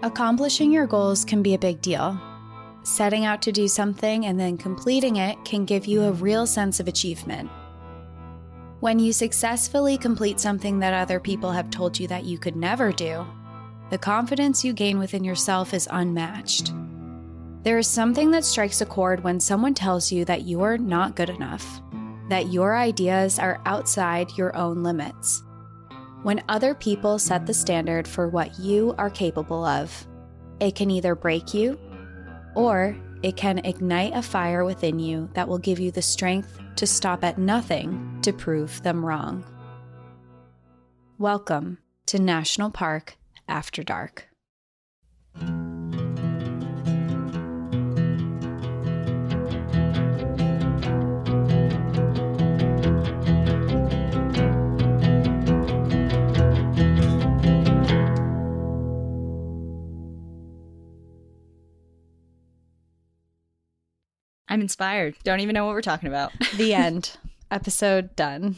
Accomplishing your goals can be a big deal. Setting out to do something and then completing it can give you a real sense of achievement. When you successfully complete something that other people have told you that you could never do, the confidence you gain within yourself is unmatched. There is something that strikes a chord when someone tells you that you are not good enough, that your ideas are outside your own limits. When other people set the standard for what you are capable of, it can either break you or it can ignite a fire within you that will give you the strength to stop at nothing to prove them wrong. Welcome to National Park After Dark. I'm inspired. Don't even know what we're talking about. The end. Episode done.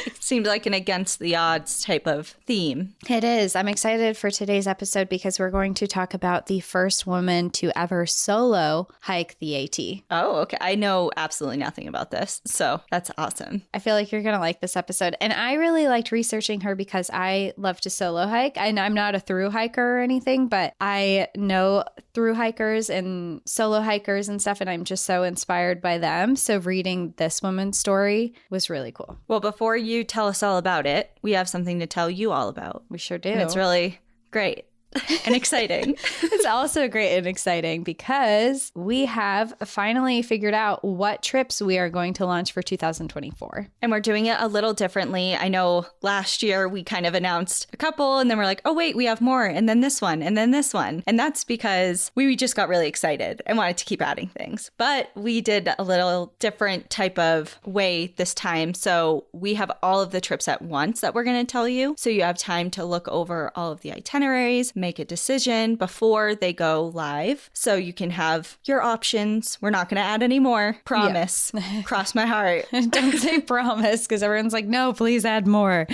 It seemed like an against the odds type of theme. It is. I'm excited for today's episode because we're going to talk about the first woman to ever solo hike the AT. Oh, okay. I know absolutely nothing about this, so that's awesome. I feel like you're going to like this episode. And I really liked researching her because I love to solo hike. And I'm not a thru-hiker or anything, but I know thru-hikers and solo hikers and stuff, and I'm just so inspired by them. So reading this woman's story was really cool. Well, before you tell us all about it, we have something to tell you all about. We sure do. And it's really great and exciting. It's also great and exciting because we have finally figured out what trips we are going to launch for 2024. And we're doing it a little differently. I know last year we kind of announced a couple and then we're like, oh wait, we have more, and then this one, and then this one. And that's because we just got really excited and wanted to keep adding things. But we did a little different type of way this time. So we have all of the trips at once that we're going to tell you. So you have time to look over all of the itineraries, make a decision before they go live, so you can have your options. We're not going to add any more. Promise. Yeah. Cross my heart. Don't say promise, because everyone's like, no, please add more.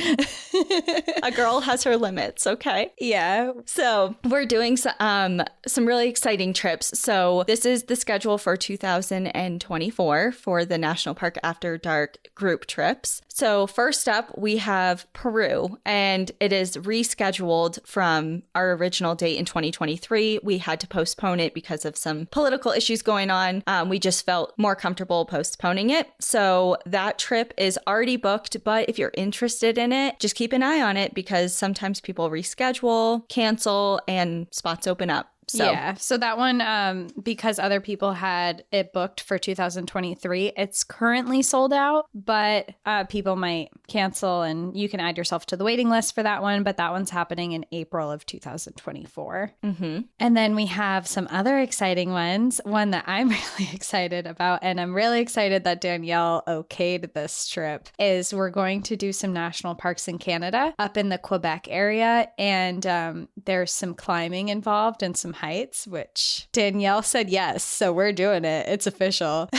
A girl has her limits, okay? Yeah. So we're doing some really exciting trips. So this is the schedule for 2024 for the National Park After Dark group trips. So first up, we have Peru, and it is rescheduled from our original date in 2023. We had to postpone it because of some political issues going on. We just felt more comfortable postponing it. So that trip is already booked, but if you're interested in it, just keep an eye on it because sometimes people reschedule, cancel, and spots open up. So that one, because other people had it booked for 2023, it's currently sold out, but people might cancel and you can add yourself to the waiting list for that one. But that one's happening in April of 2024. Mm-hmm. And then we have some other exciting ones. One that I'm really excited about, and I'm really excited that Danielle okayed this trip, is we're going to do some national parks in Canada up in the Quebec area. And there's some climbing involved and some heights, which Danielle said yes, so we're doing it. It's official.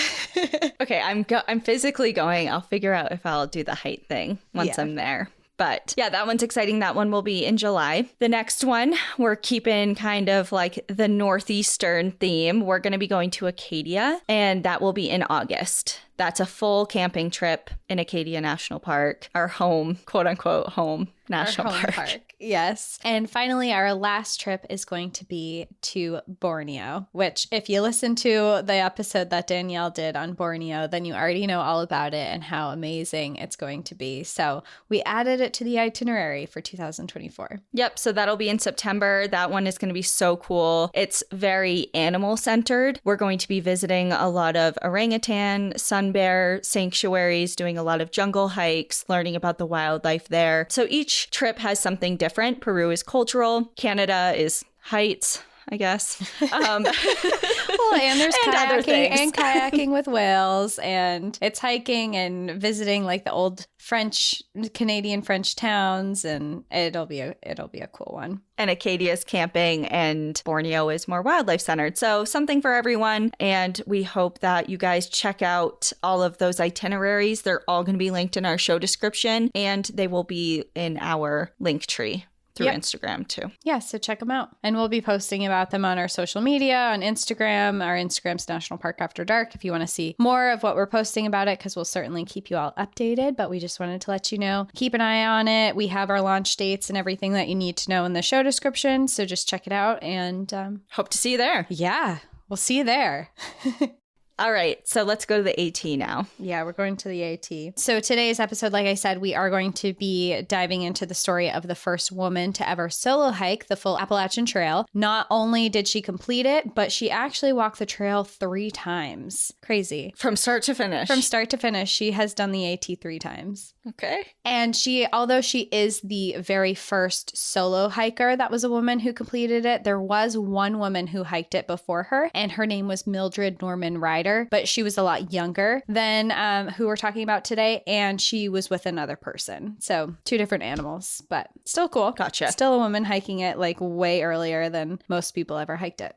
Okay, I'm physically going. I'll figure out if I'll do the height thing once I'm there. But yeah, that one's exciting. That one will be in July. The next one, we're keeping kind of like the northeastern theme. We're going to be going to Acadia, and that will be in August. That's a full camping trip in Acadia National Park, our home, quote unquote, home national park. Yes. And finally, our last trip is going to be to Borneo, which if you listen to the episode that Danielle did on Borneo, then you already know all about it and how amazing it's going to be. So we added it to the itinerary for 2024. Yep. So that'll be in September. That one is going to be so cool. It's very animal centered. We're going to be visiting a lot of orangutan, sun bear sanctuaries, doing a lot of jungle hikes, learning about the wildlife there. So each trip has something different. Peru is cultural. Canada is heights, I guess. Well, and there's kayaking with whales, and it's hiking and visiting like the old Canadian French towns, and it'll be a cool one. And Acadia is camping, and Borneo is more wildlife centered. So something for everyone. And we hope that you guys check out all of those itineraries. They're all going to be linked in our show description, and they will be in our link tree through Instagram too. Yeah, so check them out. And we'll be posting about them on our social media, on Instagram. Our Instagram's National Park After Dark if you want to see more of what we're posting about it, because we'll certainly keep you all updated. But we just wanted to let you know, keep an eye on it. We have our launch dates and everything that you need to know in the show description. So just check it out and hope to see you there. Yeah, we'll see you there. All right, so let's go to the AT now. Yeah, we're going to the AT. So today's episode, like I said, we are going to be diving into the story of the first woman to ever solo hike the full Appalachian Trail. Not only did she complete it, but she actually walked the trail 3 times. Crazy. From start to finish. From start to finish, she has done the AT 3 times. Okay. And although she is the very first solo hiker that was a woman who completed it, there was one woman who hiked it before her, and her name was Mildred Norman Ryder. But she was a lot younger than who we're talking about today, and she was with another person. So 2 different animals, but still cool. Gotcha. Still a woman hiking it like way earlier than most people ever hiked it.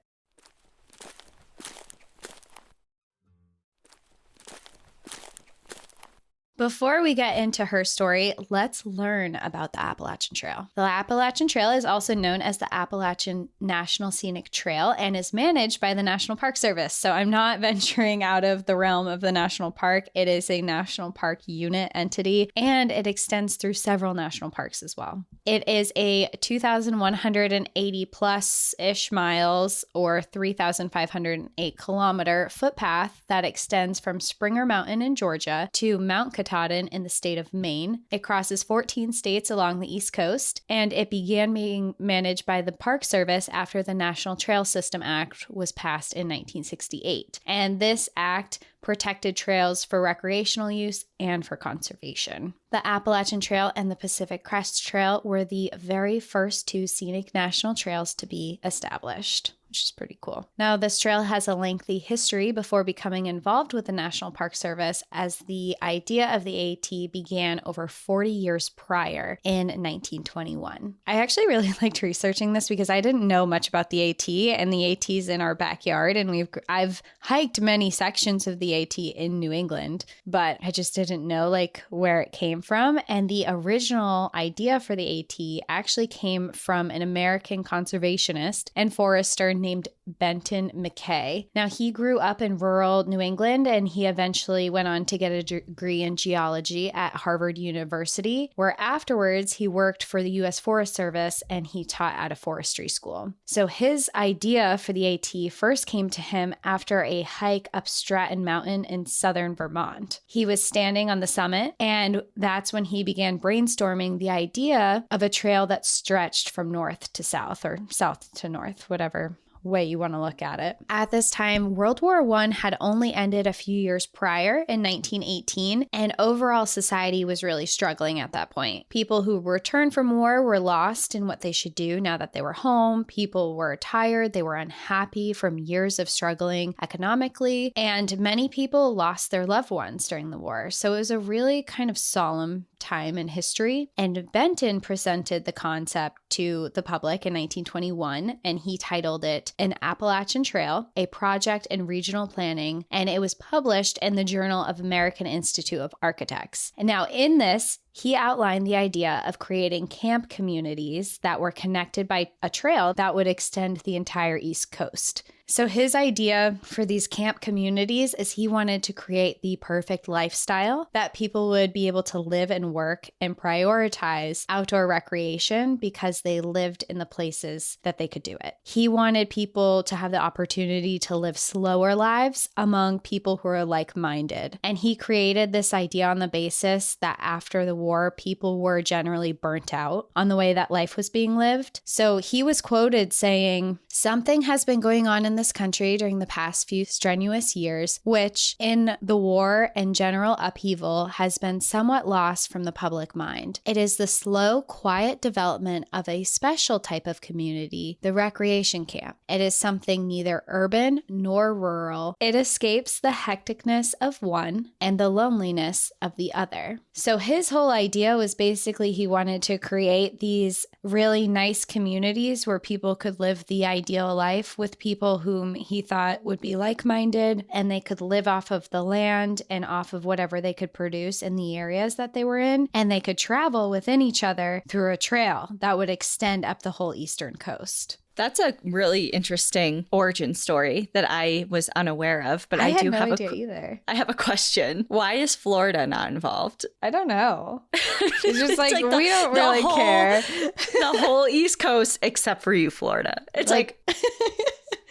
Before we get into her story, let's learn about the Appalachian Trail. The Appalachian Trail is also known as the Appalachian National Scenic Trail and is managed by the National Park Service. So I'm not venturing out of the realm of the national park. It is a national park unit entity, and it extends through several national parks as well. It is a 2,180 plus-ish miles or 3,508 kilometer footpath that extends from Springer Mountain in Georgia to Mount Katahdin in the state of Maine. It crosses 14 states along the East Coast, and it began being managed by the Park Service after the National Trail System Act was passed in 1968. And this act protected trails for recreational use and for conservation. The Appalachian Trail and the Pacific Crest Trail were the very first 2 scenic national trails to be established, which is pretty cool. Now, this trail has a lengthy history before becoming involved with the National Park Service, as the idea of the AT began over 40 years prior in 1921. I actually really liked researching this because I didn't know much about the AT, and the AT's in our backyard, and I've hiked many sections of the AT in New England, but I just didn't know like where it came from. And the original idea for the AT actually came from an American conservationist and forester named Benton McKay. Now, he grew up in rural New England, and he eventually went on to get a degree in geology at Harvard University, where afterwards he worked for the U.S. Forest Service and he taught at a forestry school. So his idea for the AT first came to him after a hike up Stratton Mountain in southern Vermont. He was standing on the summit, and that's when he began brainstorming the idea of a trail that stretched from north to south, or south to north, whatever way you want to look at it. At this time, World War I had only ended a few years prior in 1918, and overall society was really struggling at that point. People who returned from war were lost in what they should do now that they were home. People were tired, they were unhappy from years of struggling economically, and many people lost their loved ones during the war. So it was a really kind of solemn time in history. And Benton presented the concept to the public in 1921, and he titled it An Appalachian Trail, a Project in Regional Planning, and it was published in the Journal of American Institute of Architects. And now in this, he outlined the idea of creating camp communities that were connected by a trail that would extend the entire East Coast. So his idea for these camp communities is he wanted to create the perfect lifestyle that people would be able to live and work and prioritize outdoor recreation because they lived in the places that they could do it. He wanted people to have the opportunity to live slower lives among people who are like-minded. And he created this idea on the basis that after the war, people were generally burnt out on the way that life was being lived. So he was quoted saying, "Something has been going on in this country during the past few strenuous years, which in the war and general upheaval has been somewhat lost from the public mind. It is the slow, quiet development of a special type of community, the recreation camp. It is something neither urban nor rural. It escapes the hecticness of one and the loneliness of the other." So his whole idea was basically he wanted to create these really nice communities where people could live the ideal life with people whom he thought would be like-minded, and they could live off of the land and off of whatever they could produce in the areas that they were in, and they could travel within each other through a trail that would extend up the whole eastern coast. That's a really interesting origin story that I was unaware of, but I had do no have idea either. I have a question. Why is Florida not involved? I don't know. It's just like, we don't the really care. The whole East Coast except for you, Florida. It's like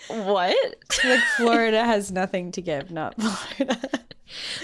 what? Like Florida has nothing to give, not Florida.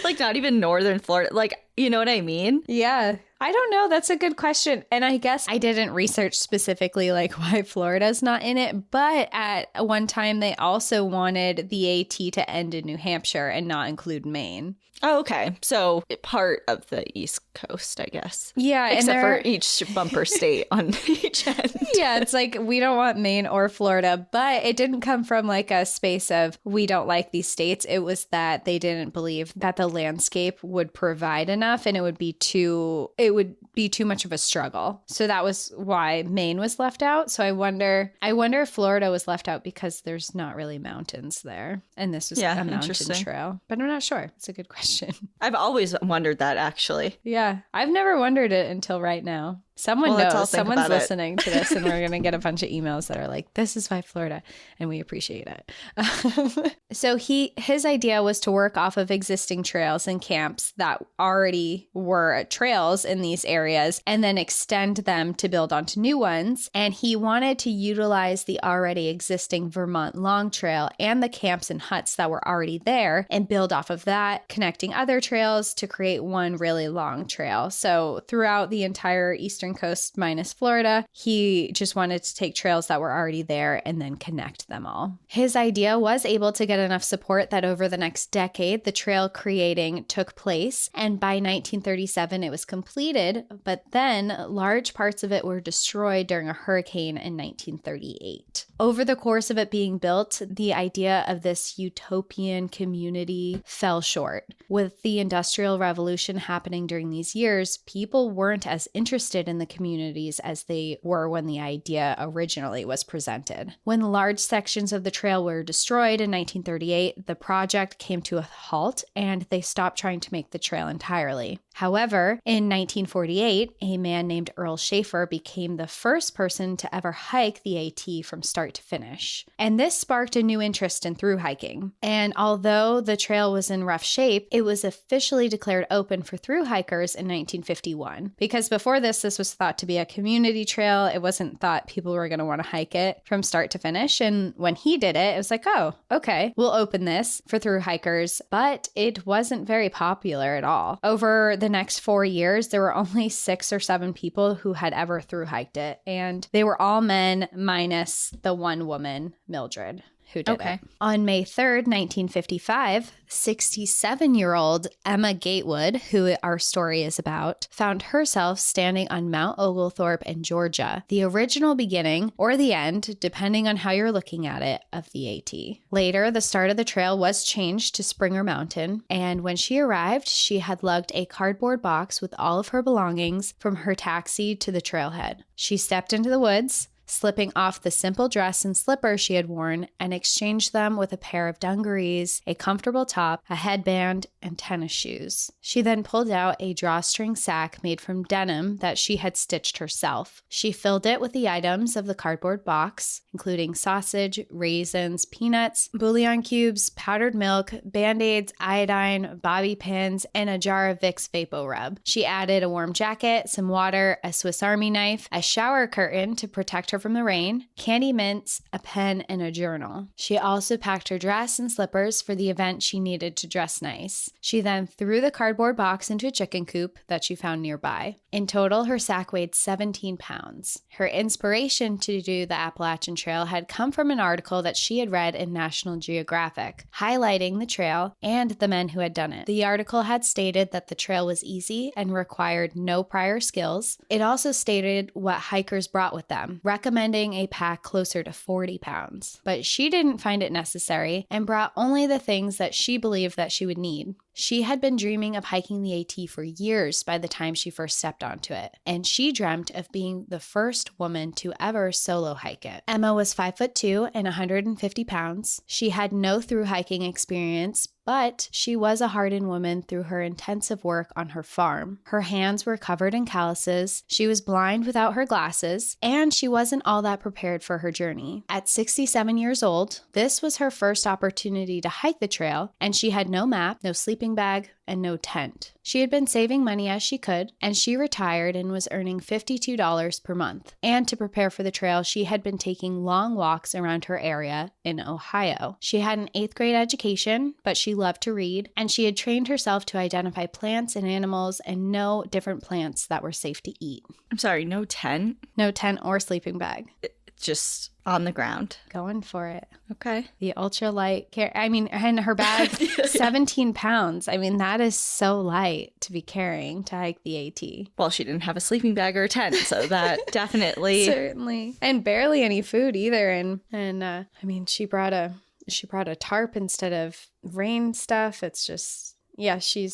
Like not even northern Florida. Like, you know what I mean? Yeah. I don't know. That's a good question. And I guess I didn't research specifically like why Florida's not in it. But at one time, they also wanted the AT to end in New Hampshire and not include Maine. Oh, okay. So part of the East Coast, I guess. Yeah. Except for each bumper state on each end. Yeah. It's like we don't want Maine or Florida, but it didn't come from like a space of we don't like these states. It was that they didn't believe that the landscape would provide enough and it would be too much of a struggle. So that was why Maine was left out. So I wonder if Florida was left out because there's not really mountains there. And this was a mountain trail. But I'm not sure. It's a good question. I've always wondered that, actually. Yeah. I've never wondered it until right now. Someone knows. Someone's listening to this, and we're going to get a bunch of emails that are like, this is why Florida, and we appreciate it. So his idea was to work off of existing trails and camps that already were trails in these areas and then extend them to build onto new ones. And he wanted to utilize the already existing Vermont Long Trail and the camps and huts that were already there and build off of that, connecting other trails to create one really long trail. So throughout the entire eastern coast minus Florida, he just wanted to take trails that were already there and then connect them all. His idea was able to get enough support that over the next decade, the trail creating took place. And by 1937, it was completed, but then large parts of it were destroyed during a hurricane in 1938. Over the course of it being built, the idea of this utopian community fell short. With the Industrial Revolution happening during these years, people weren't as interested in the communities as they were when the idea originally was presented. When large sections of the trail were destroyed in 1938, the project came to a halt and they stopped trying to make the trail entirely. However, in 1948, a man named Earl Schaefer became the first person to ever hike the AT from start to finish. And this sparked a new interest in thru hiking. And although the trail was in rough shape, it was officially declared open for thru hikers in 1951. Because before this was thought to be a community trail. It wasn't thought people were going to want to hike it from start to finish. And when he did it, it was like, oh, okay, we'll open this for thru hikers. But it wasn't very popular at all. Over the next 4 years, there were only 6 or 7 people who had ever thru hiked it. And they were all men minus the one woman, Mildred, who did it. On May 3rd, 1955, 67-year-old Emma Gatewood, who our story is about, found herself standing on Mount Oglethorpe in Georgia, the original beginning or the end, depending on how you're looking at it, of the AT. Later, the start of the trail was changed to Springer Mountain, and when she arrived, she had lugged a cardboard box with all of her belongings from her taxi to the trailhead. She stepped into the woods, slipping off the simple dress and slippers she had worn, and exchanged them with a pair of dungarees, a comfortable top, a headband, and tennis shoes. She then pulled out a drawstring sack made from denim that she had stitched herself. She filled it with the items of the cardboard box, including sausage, raisins, peanuts, bouillon cubes, powdered milk, Band-Aids, iodine, bobby pins, and a jar of Vicks VapoRub. She added a warm jacket, some water, a Swiss Army knife, a shower curtain to protect her from the rain, candy mints, a pen, and a journal. She also packed her dress and slippers for the event she needed to dress nice. She then threw the cardboard box into a chicken coop that she found nearby. In total, her sack weighed 17 pounds. Her inspiration to do the Appalachian Trail had come from an article that she had read in National Geographic, highlighting the trail and the men who had done it. The article had stated that the trail was easy and required no prior skills. It also stated what hikers brought with them, recommending a pack closer to 40 pounds. But she didn't find it necessary and brought only the things that she believed that she would need. She had been dreaming of hiking the AT for years by the time she first stepped onto it, and she dreamt of being the first woman to ever solo hike it. Emma was 5'2" and 150 pounds. She had no through hiking experience, but she was a hardened woman through her intensive work on her farm. Her hands were covered in calluses, she was blind without her glasses, and she wasn't all that prepared for her journey. At 67 years old, this was her first opportunity to hike the trail, and she had no map, no sleeping bag, and no tent. She had been saving money as she could, and she retired and was earning $52 per month. And to prepare for the trail, she had been taking long walks around her area in Ohio. She had an 8th grade education, but she loved to read, and she had trained herself to identify plants and animals and know different plants that were safe to eat. I'm sorry, no tent? No tent or sleeping bag. Just on the ground. Going for it. Okay. The ultralight and her bag, 17 pounds. I mean, that is so light to be carrying to hike the AT. Well, she didn't have a sleeping bag or a tent, so that definitely. Certainly. And barely any food either. And she brought a tarp instead of rain stuff. It's just, yeah, she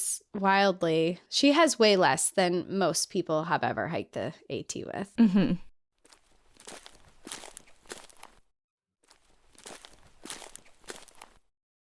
has way less than most people have ever hiked the AT with. Mm-hmm.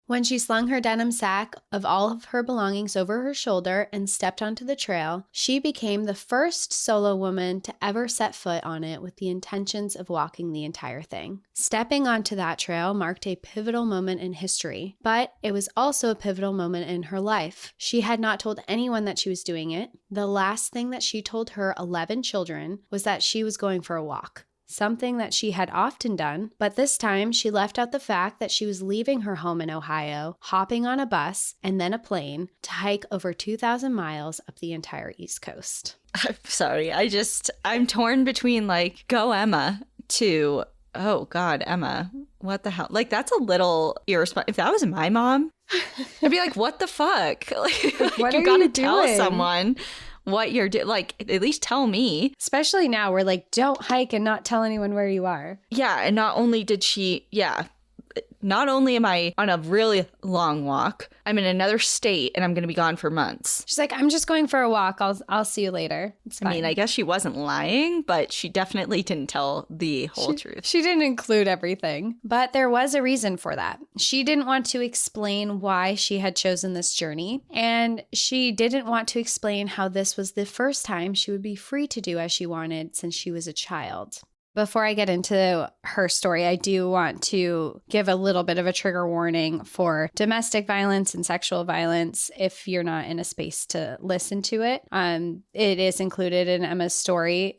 When she slung her denim sack of all of her belongings over her shoulder and stepped onto the trail, she became the first solo woman to ever set foot on it with the intentions of walking the entire thing. Stepping onto that trail marked a pivotal moment in history, but it was also a pivotal moment in her life. She had not told anyone that she was doing it. The last thing that she told her 11 children was that she was going for a walk. Something that she had often done, but this time she left out the fact that she was leaving her home in Ohio, hopping on a bus and then a plane to hike over 2,000 miles up the entire East Coast. I'm sorry. I'm torn between go Emma to, oh God, Emma, what the hell? That's a little irresponsible. If that was my mom, I'd be like, what the fuck? What you are gotta you tell doing? someone what you're doing. At least tell me. Especially now, we're don't hike and not tell anyone where you are. Yeah, and not only am I on a really long walk, I'm in another state and I'm going to be gone for months. She's like, I'm just going for a walk. I'll see you later. It's fine. I mean, I guess she wasn't lying, but she definitely didn't tell the whole truth. She didn't include everything, but there was a reason for that. She didn't want to explain why she had chosen this journey, and she didn't want to explain how this was the first time she would be free to do as she wanted since she was a child. Before I get into her story, I do want to give a little bit of a trigger warning for domestic violence and sexual violence if you're not in a space to listen to it. It is included in Emma's story.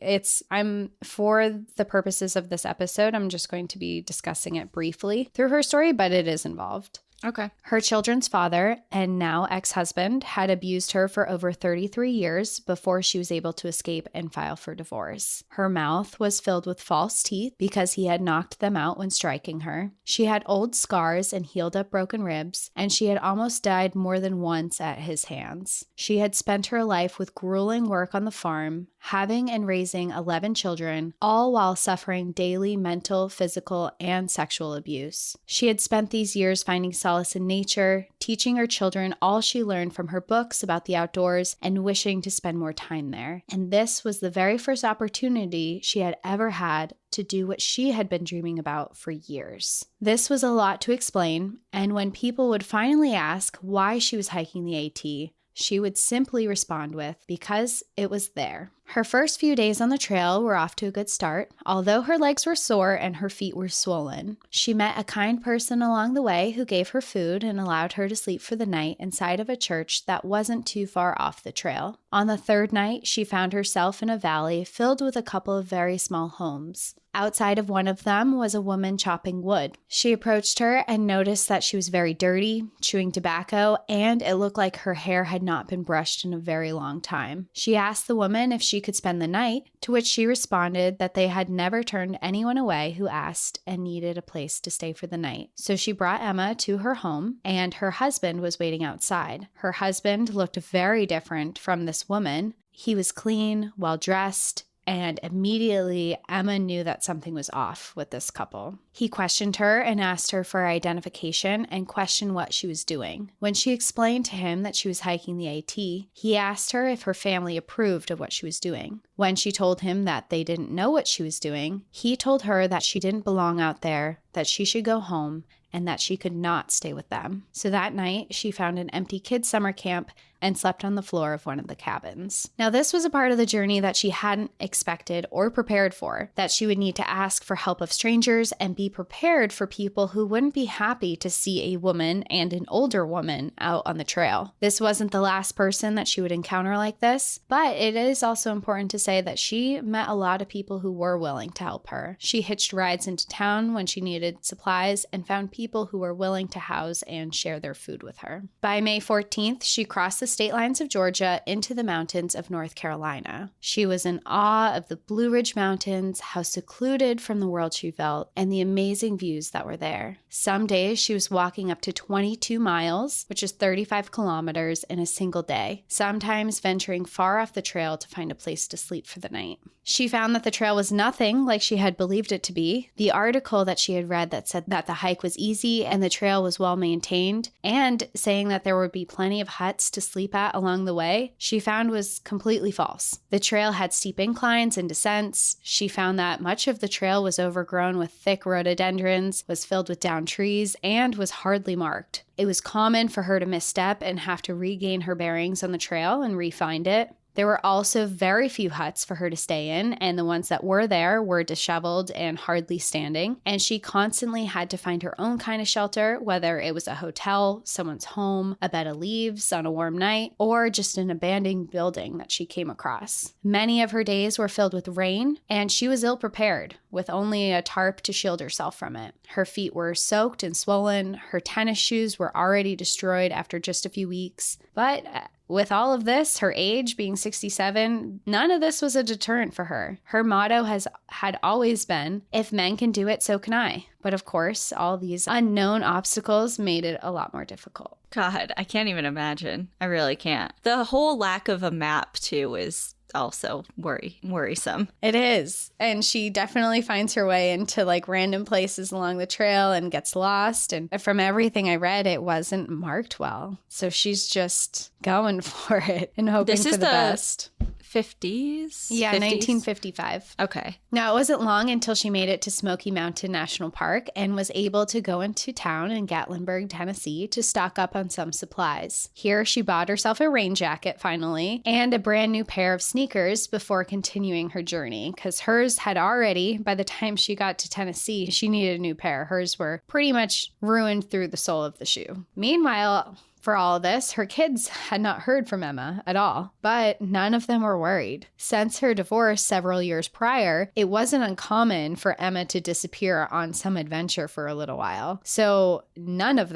For the purposes of this episode, I'm just going to be discussing it briefly through her story, but it is involved. Okay. Her children's father and now ex-husband had abused her for over 33 years before she was able to escape and file for divorce. Her mouth was filled with false teeth because he had knocked them out when striking her. She had old scars and healed up broken ribs, and she had almost died more than once at his hands. She had spent her life with grueling work on the farm, having and raising 11 children, all while suffering daily mental, physical, and sexual abuse. She had spent these years finding solace in nature, teaching her children all she learned from her books about the outdoors, and wishing to spend more time there. And this was the very first opportunity she had ever had to do what she had been dreaming about for years. This was a lot to explain, and when people would finally ask why she was hiking the AT, she would simply respond with, because it was there. Her first few days on the trail were off to a good start, although her legs were sore and her feet were swollen. She met a kind person along the way who gave her food and allowed her to sleep for the night inside of a church that wasn't too far off the trail. On the third night, she found herself in a valley filled with a couple of very small homes. Outside of one of them was a woman chopping wood. She approached her and noticed that she was very dirty, chewing tobacco, and it looked like her hair had not been brushed in a very long time. She asked the woman if she could spend the night, to which she responded that they had never turned anyone away who asked and needed a place to stay for the night. So she brought Emma to her home, and her husband was waiting outside. Her husband looked very different from this woman. He was clean, well-dressed, and immediately Emma knew that something was off with this couple. He questioned her and asked her for identification and questioned what she was doing. When she explained to him that she was hiking the AT, he asked her if her family approved of what she was doing. When she told him that they didn't know what she was doing, he told her that she didn't belong out there, that she should go home, and that she could not stay with them. So that night, she found an empty kids' summer camp and slept on the floor of one of the cabins. Now, this was a part of the journey that she hadn't expected or prepared for, that she would need to ask for help of strangers and be prepared for people who wouldn't be happy to see a woman and an older woman out on the trail. This wasn't the last person that she would encounter like this, but it is also important to say that she met a lot of people who were willing to help her. She hitched rides into town when she needed supplies and found people who were willing to house and share their food with her. By May 14th, she crossed the state lines of Georgia into the mountains of North Carolina. She was in awe of the Blue Ridge Mountains, how secluded from the world she felt, and the amazing views that were there. Some days she was walking up to 22 miles, which is 35 kilometers, in a single day, sometimes venturing far off the trail to find a place to sleep for the night. She found that the trail was nothing like she had believed it to be. The article that she had read that said that the hike was easy and the trail was well maintained, and saying that there would be plenty of huts to sleep at along the way, she found was completely false. The trail had steep inclines and descents. She found that much of the trail was overgrown with thick rhododendrons, was filled with downed trees, and was hardly marked. It was common for her to misstep and have to regain her bearings on the trail and re-find it. There were also very few huts for her to stay in, and the ones that were there were disheveled and hardly standing, and she constantly had to find her own kind of shelter, whether it was a hotel, someone's home, a bed of leaves on a warm night, or just an abandoned building that she came across. Many of her days were filled with rain, and she was ill-prepared, with only a tarp to shield herself from it. Her feet were soaked and swollen, her tennis shoes were already destroyed after just a few weeks, but with all of this, her age being 67, none of this was a deterrent for her. Her motto had always been, if men can do it, so can I. But of course, all these unknown obstacles made it a lot more difficult. God, I can't even imagine. I really can't. The whole lack of a map, too, is also worrisome. It is. And she definitely finds her way into like random places along the trail and gets lost. And from everything I read, it wasn't marked well. So she's just going for it and hoping for the best. 50s? Yeah, 50s? 1955. Okay. Now, it wasn't long until she made it to Smoky Mountain National Park and was able to go into town in Gatlinburg, Tennessee to stock up on some supplies. Here, she bought herself a rain jacket finally and a brand new pair of sneakers before continuing her journey, because hers had already, by the time she got to Tennessee, she needed a new pair. Hers were pretty much ruined through the sole of the shoe. Meanwhile, for all of this, her kids had not heard from Emma at all, but none of them were worried. Since her divorce several years prior, it wasn't uncommon for Emma to disappear on some adventure for a little while. So none of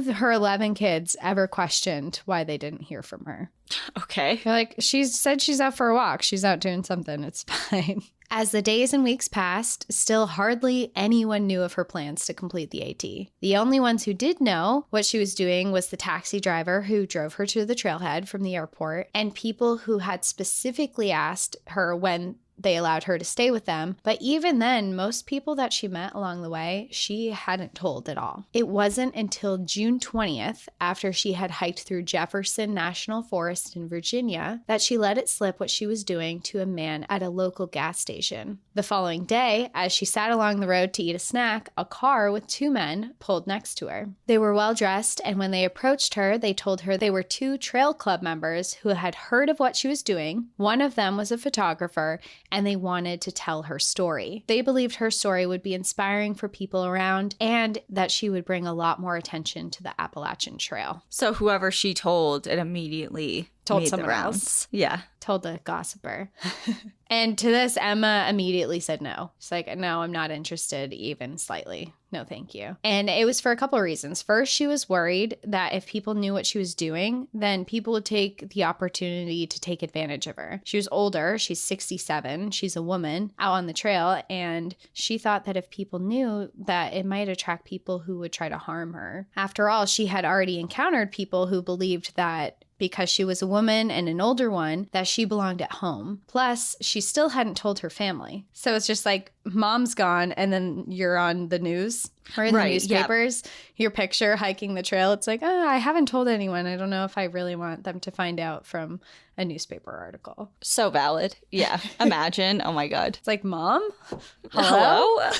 her 11 kids ever questioned why they didn't hear from her. Okay. They're like, she said she's out for a walk. She's out doing something. It's fine. As the days and weeks passed, still hardly anyone knew of her plans to complete the AT. The only ones who did know what she was doing was the taxi driver who drove her to the trailhead from the airport, and people who had specifically asked her when they allowed her to stay with them. But even then, most people that she met along the way, she hadn't told at all. It wasn't until June 20th, after she had hiked through Jefferson National Forest in Virginia, that she let it slip what she was doing to a man at a local gas station. The following day, as she sat along the road to eat a snack, a car with two men pulled next to her. They were well dressed, and when they approached her, they told her they were two trail club members who had heard of what she was doing. One of them was a photographer, and they wanted to tell her story. They believed her story would be inspiring for people around and that she would bring a lot more attention to the Appalachian Trail. So whoever she told, it immediately told made someone the rounds. Else. Yeah. Told a gossiper. And to this, Emma immediately said no. She's like, no, I'm not interested even slightly. No, thank you. And it was for a couple of reasons. First, she was worried that if people knew what she was doing, then people would take the opportunity to take advantage of her. She was older. She's 67. She's a woman out on the trail. And she thought that if people knew, that it might attract people who would try to harm her. After all, she had already encountered people who believed that because she was a woman and an older one that she belonged at home. Plus, she still hadn't told her family. So it's just like mom's gone and then you're on the news or in the newspapers. Yep. Your picture hiking the trail. It's like, oh, I haven't told anyone. I don't know if I really want them to find out from a newspaper article. So valid. Yeah. Imagine. Oh my God. It's like, Mom? Hello?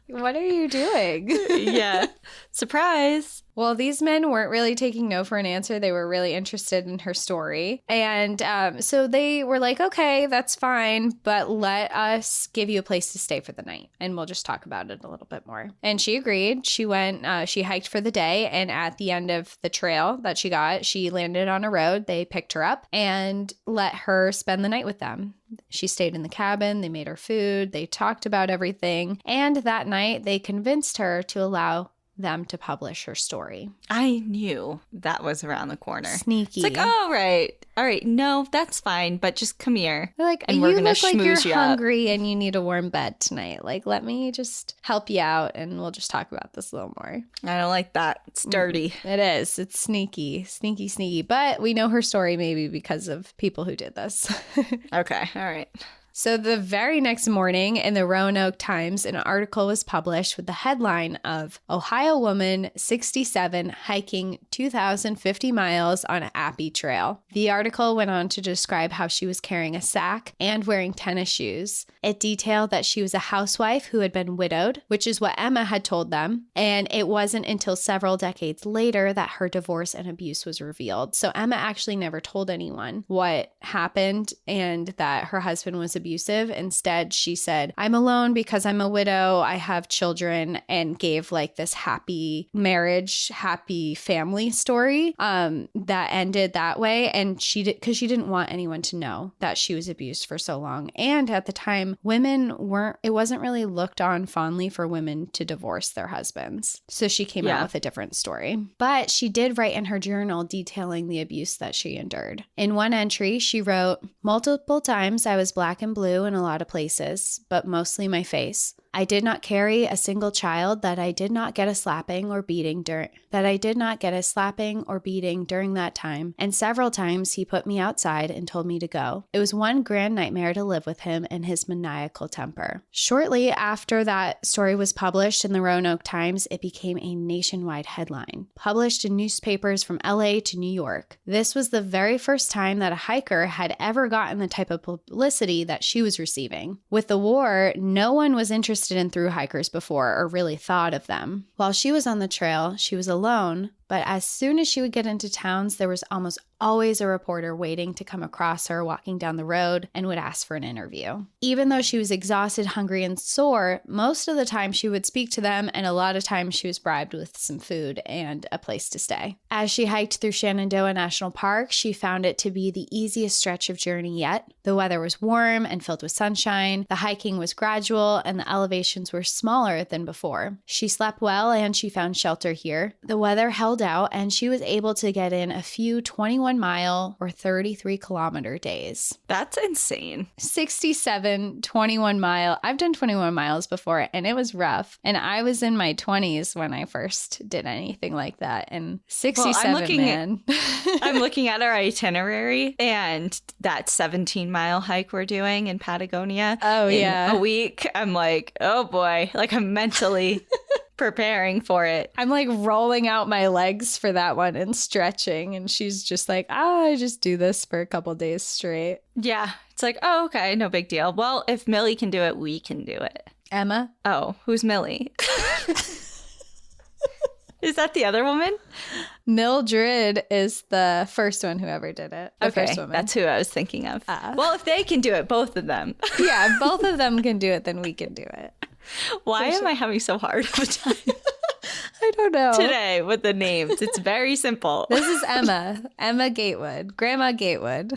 What are you doing? Yeah. Surprise. Well, these men weren't really taking no for an answer. They were really interested in her story. And so they were like, okay, that's fine, but let us give you a place to stay for the night. And we'll just talk about it a little bit more. And she agreed. She went, she hiked for the day. And at the end of the trail that she got, she landed on a road. They picked her up and let her spend the night with them. She stayed in the cabin. They made her food. They talked about everything. And that night, they convinced her to allow them to publish her story. I knew that was around the corner. Sneaky. It's like, oh, right. All right. No, that's fine. But just come here. They're like, and we're going to schmooze you like you're hungry and you need a warm bed tonight. Like, let me just help you out and we'll just talk about this a little more. I don't like that. It's dirty. It is. It's sneaky. Sneaky. But we know her story maybe because of people who did this. Okay. All right. So the very next morning in the Roanoke Times, an article was published with the headline of Ohio Woman 67 Hiking 2,050 Miles on Appy Trail. The article went on to describe how she was carrying a sack and wearing tennis shoes. It detailed that she was a housewife who had been widowed, which is what Emma had told them. And it wasn't until several decades later that her divorce and abuse was revealed. So Emma actually never told anyone what happened and that her husband was abusive. Instead, she said, I'm alone because I'm a widow. I have children, and gave like this happy marriage, happy family story that ended that way. And she did, because she didn't want anyone to know that she was abused for so long. And at the time, it wasn't really looked on fondly for women to divorce their husbands. So she came out with a different story. But she did write in her journal detailing the abuse that she endured. In one entry, she wrote, multiple times I was black and blue in a lot of places, but mostly my face. I did not carry a single child that I did not get a slapping or beating during that time, and several times he put me outside and told me to go. It was one grand nightmare to live with him and his maniacal temper. Shortly after that story was published in the Roanoke Times, it became a nationwide headline, published in newspapers from LA to New York. This was the very first time that a hiker had ever gotten the type of publicity that she was receiving. With the war, no one was interested in thru-hikers before or really thought of them. While she was on the trail, she was alone, but as soon as she would get into towns, there was almost always a reporter waiting to come across her walking down the road and would ask for an interview. Even though she was exhausted, hungry, and sore, most of the time she would speak to them, and a lot of times she was bribed with some food and a place to stay. As she hiked through Shenandoah National Park, she found it to be the easiest stretch of journey yet. The weather was warm and filled with sunshine, the hiking was gradual, and the elevations were smaller than before. She slept well and she found shelter here. The weather held out and she was able to get in a few 21-mile or 33-kilometer days. That's insane. 67 21-mile. I've done 21 miles before and it was rough. And I was in my 20s when I first did anything like that. And 67, I'm looking at our itinerary and that 17-mile hike we're doing in Patagonia. Oh, in yeah. a week. I'm like, oh boy. Like I'm mentally preparing for it. I'm like rolling out my legs for that one and stretching. And she's just like, I just do this for a couple days straight. Yeah. It's like, oh, okay. No big deal. Well, if Millie can do it, we can do it. Emma? Oh, who's Millie? Is that the other woman? Mildred is the first one who ever did it. Okay, that's who I was thinking of. Well, if they can do it, both of them. Yeah, if both of them can do it, then we can do it. Why am I having so hard of a time? I don't know. Today with the names. It's very simple. This is Emma Gatewood, Grandma Gatewood.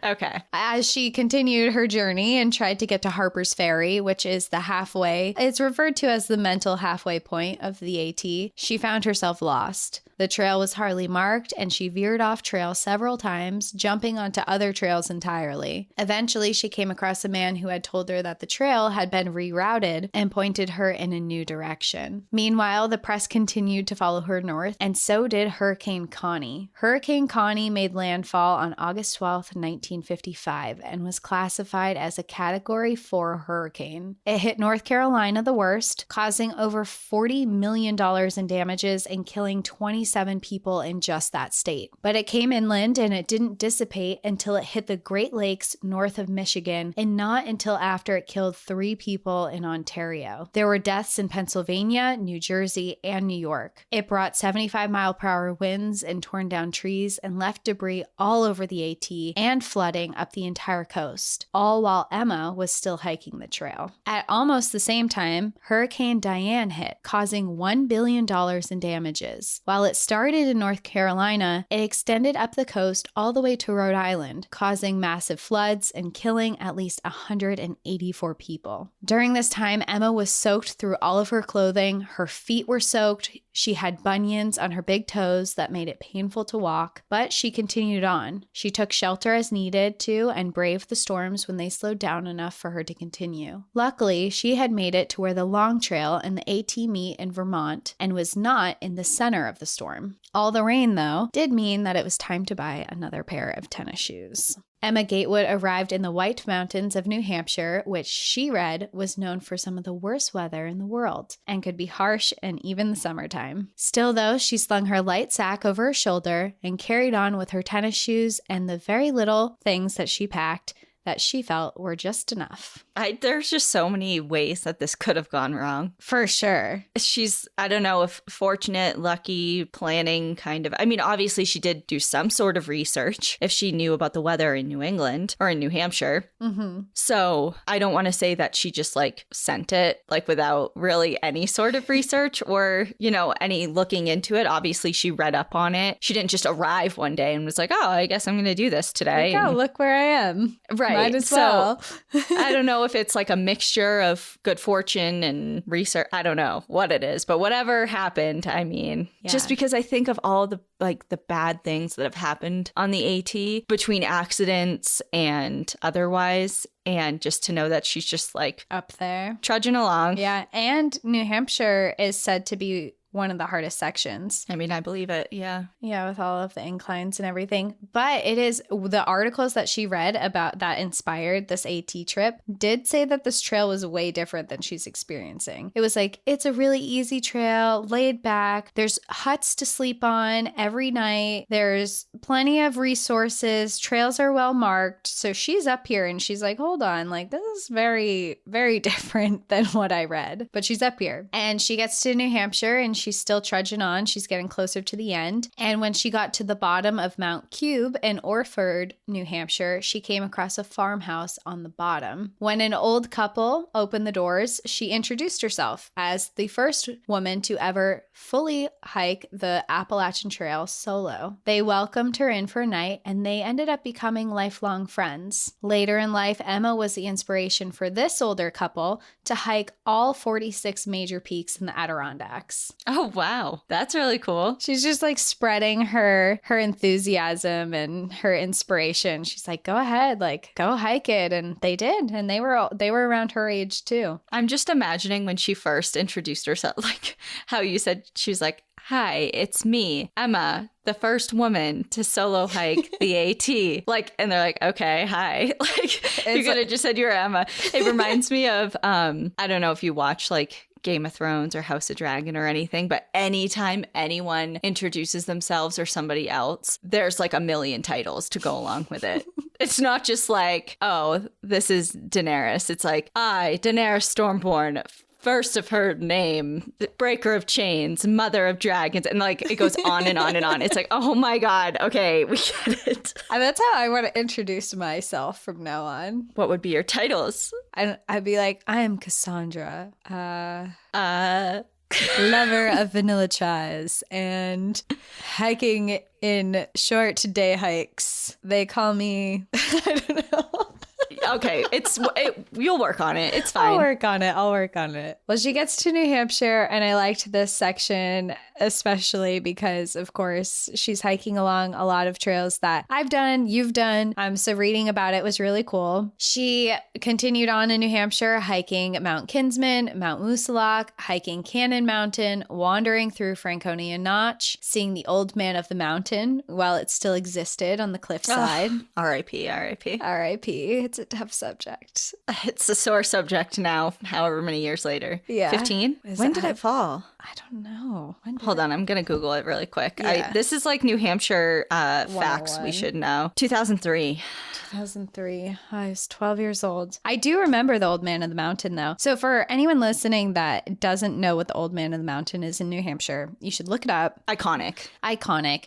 Okay. As she continued her journey and tried to get to Harper's Ferry, which is the halfway, it's referred to as the mental halfway point of the AT, she found herself lost. The trail was hardly marked, and she veered off trail several times, jumping onto other trails entirely. Eventually, she came across a man who had told her that the trail had been rerouted and pointed her in a new direction. Meanwhile, the press continued to follow her north, and so did Hurricane Connie. Hurricane Connie made landfall on August 12, 1955, and was classified as a Category 4 hurricane. It hit North Carolina the worst, causing over $40 million in damages and killing 27 people in just that state. But it came inland, and it didn't dissipate until it hit the Great Lakes north of Michigan, and not until after it killed 3 people in Ontario. There were deaths in Pennsylvania, New Jersey, and New York. It brought 75-mile-per-hour winds and torn down trees and left debris all over the AT and flooding up the entire coast, all while Emma was still hiking the trail. At almost the same time, Hurricane Diane hit, causing $1 billion in damages. While it started in North Carolina, it extended up the coast all the way to Rhode Island, causing massive floods and killing at least 184 people. During this time, Emma was soaked through all of her clothing, her feet were soaked, she had bunions on her big toes that made it painful to walk, but she continued on. She took shelter as needed to and braved the storms when they slowed down enough for her to continue. Luckily, she had made it to where the Long Trail and the AT meet in Vermont and was not in the center of the storm. All the rain, though, did mean that it was time to buy another pair of tennis shoes. Emma Gatewood arrived in the White Mountains of New Hampshire, which she read was known for some of the worst weather in the world and could be harsh in even the summertime. Still, though, she slung her light sack over her shoulder and carried on with her tennis shoes and the very little things that she packed that she felt were just enough. There's just so many ways that this could have gone wrong. For sure. She's, I don't know if fortunate, lucky, planning kind of. I mean, obviously she did do some sort of research if she knew about the weather in New England or in New Hampshire. Mm-hmm. So I don't want to say that she just like sent it like without really any sort of research or, you know, any looking into it. Obviously she read up on it. She didn't just arrive one day and was like, oh, I guess I'm going to do this today. Like, oh, look where I am. Right. Might as well. I don't know if it's like a mixture of good fortune and research. I don't know what it is, but whatever happened, I mean, just because I think of all the like the bad things that have happened on the AT between accidents and otherwise. And just to know that she's just like up there trudging along. Yeah. And New Hampshire is said to be one of the hardest sections. I mean, I believe it. Yeah. Yeah, with all of the inclines and everything. But it is the articles that she read about that inspired this AT trip did say that this trail was way different than she's experiencing. It was like, it's a really easy trail, laid back. There's huts to sleep on every night. There's plenty of resources. Trails are well marked. So she's up here and she's like, hold on, like this is very, very different than what I read. But she's up here and she gets to New Hampshire and she's still trudging on. She's getting closer to the end. And when she got to the bottom of Mount Cube in Orford, New Hampshire, she came across a farmhouse on the bottom. When an old couple opened the doors, she introduced herself as the first woman to ever fully hike the Appalachian Trail solo. They welcomed her in for a night and they ended up becoming lifelong friends. Later in life, Emma was the inspiration for this older couple to hike all 46 major peaks in the Adirondacks. Oh, wow. That's really cool. She's just like spreading her enthusiasm and her inspiration. She's like, go ahead, like go hike it. And they did. And they were around her age too. I'm just imagining when she first introduced herself, like how you said, she was like, hi, it's me, Emma, the first woman to solo hike the AT. Like, and they're like, okay, hi. Like, you could have just said you're Emma. It reminds me of, I don't know if you watch like Game of Thrones or House of Dragon or anything, but anytime anyone introduces themselves or somebody else, there's like a million titles to go along with it. It's not just like, oh, this is Daenerys. It's like, I, Daenerys Stormborn, first of her name, breaker of chains, mother of dragons, and like it goes on and on and on. It's like, oh my God, okay, we get it. And that's how I want to introduce myself from now on. What would be your titles? I'd be like, I am Cassandra, lover of vanilla chais and hiking in short day hikes. They call me, I don't know. Okay, you'll work on it. It's fine. I'll work on it. Well, she gets to New Hampshire, and I liked this section especially because, of course, she's hiking along a lot of trails that I've done, you've done. So reading about it was really cool. She continued on in New Hampshire, hiking Mount Kinsman, Mount Moosilauke, hiking Cannon Mountain, wandering through Franconia Notch, seeing the Old Man of the Mountain while it still existed on the cliffside. R.I.P. R.I.P. R.I.P. It's a tough subject. It's a sore subject now, however many years later. Yeah. 15? When did it fall? I don't know. Hold on, I'm going to Google it really quick. Yeah. This is like New Hampshire facts we should know. 2003. 2003. I was 12 years old. I do remember the Old Man of the Mountain, though. So for anyone listening that doesn't know what the Old Man of the Mountain is in New Hampshire, you should look it up. Iconic. Iconic.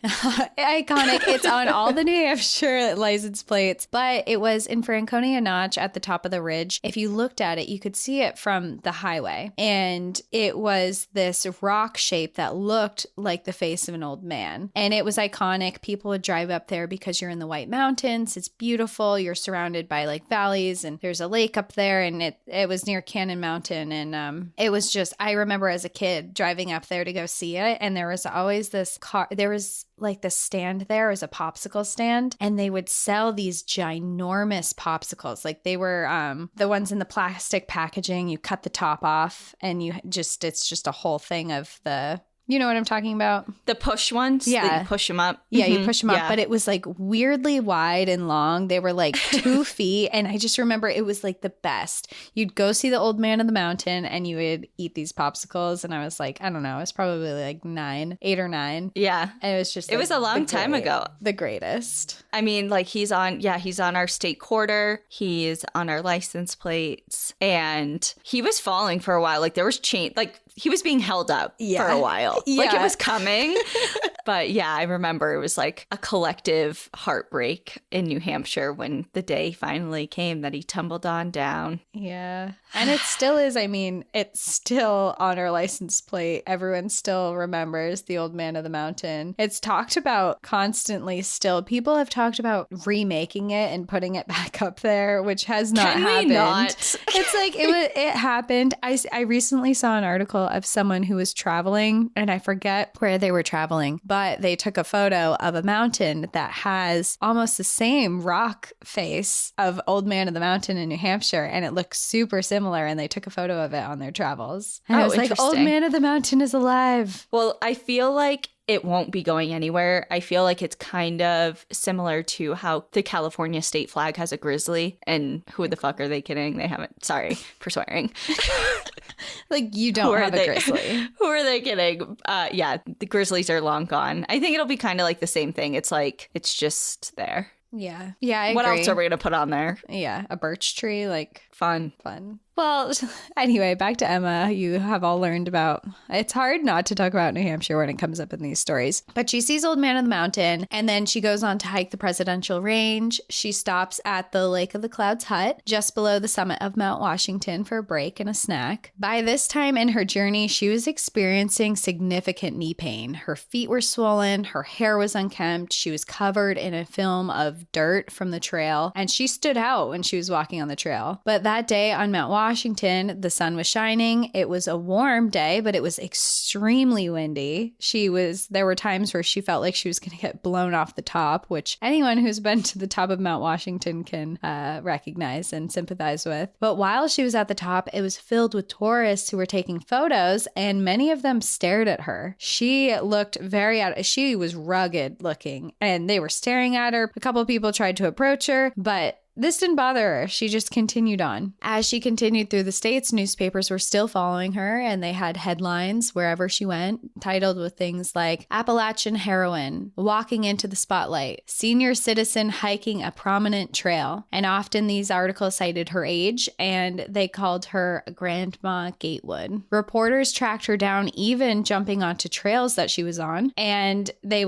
It's on all the New Hampshire license plates, but it was in Franconia Notch at the top of the ridge. If you looked at it, you could see it from the highway. And it was this rock shape that looked like the face of an old man. And it was iconic. People would drive up there because you're in the White Mountains. It's beautiful. You're surrounded by like valleys, and there's a lake up there, and it was near Cannon Mountain. And it was just, I remember as a kid driving up there to go see it. And there was always this car, there was like the stand there was a popsicle stand, and they would sell these ginormous popsicles. Like they were the ones in the plastic packaging. You cut the top off, and it's just a whole thing of the, you know what I'm talking about? The push ones? Yeah. That you push them up? Yeah, you push them up. But it was like weirdly wide and long. They were like 2 feet. And I just remember it was like the best. You'd go see the Old Man of the Mountain, and you would eat these popsicles. And I was like, I don't know. I was probably like 8 or 9. Yeah. And it was just it was a long time ago. The greatest. I mean, like he's on our state quarter. He's on our license plates. And he was falling for a while. Like there was like he was being held up for a while. Like it was coming. But yeah, I remember it was like a collective heartbreak in New Hampshire when the day finally came that he tumbled on down. Yeah. And it still is. I mean, it's still on our license plate. Everyone still remembers the Old Man of the Mountain. It's talked about constantly still. People have talked about remaking it and putting it back up there, which has not happened. It's like it happened. I recently saw an article of someone who was traveling, and I forget where they were traveling, but they took a photo of a mountain that has almost the same rock face of Old Man of the Mountain in New Hampshire, and it looks super similar, and they took a photo of it on their travels. And I was like, Old Man of the Mountain is alive. Well, I feel like it won't be going anywhere. I feel like it's kind of similar to how the California state flag has a grizzly, and who the fuck are they kidding? They haven't, sorry for swearing. Like you don't have a grizzly. Who are they kidding? Yeah, the grizzlies are long gone. I think it'll be kind of like the same thing. It's like, it's just there. Yeah. Yeah, I agree. What else are we going to put on there? Yeah, a birch tree, like fun. Well, anyway, back to Emma. You have all learned about, it's hard not to talk about New Hampshire when it comes up in these stories. But she sees Old Man of the Mountain, and then she goes on to hike the Presidential Range. She stops at the Lake of the Clouds hut just below the summit of Mount Washington for a break and a snack. By this time in her journey, she was experiencing significant knee pain. Her feet were swollen, her hair was unkempt, she was covered in a film of dirt from the trail, and she stood out when she was walking on the trail. But that day on Mount Washington, the sun was shining. It was a warm day, but it was extremely windy. There were times where she felt like she was going to get blown off the top, which anyone who's been to the top of Mount Washington can recognize and sympathize with. But while she was at the top, it was filled with tourists who were taking photos, and many of them stared at her. She looked she was rugged looking, and they were staring at her. A couple of people tried to approach her, but this didn't bother her. She just continued on. As she continued through the states, newspapers were still following her, and they had headlines wherever she went, titled with things like Appalachian heroine, walking into the spotlight, senior citizen hiking a prominent trail. And often these articles cited her age, and they called her Grandma Gatewood. Reporters tracked her down, even jumping onto trails that she was on, and a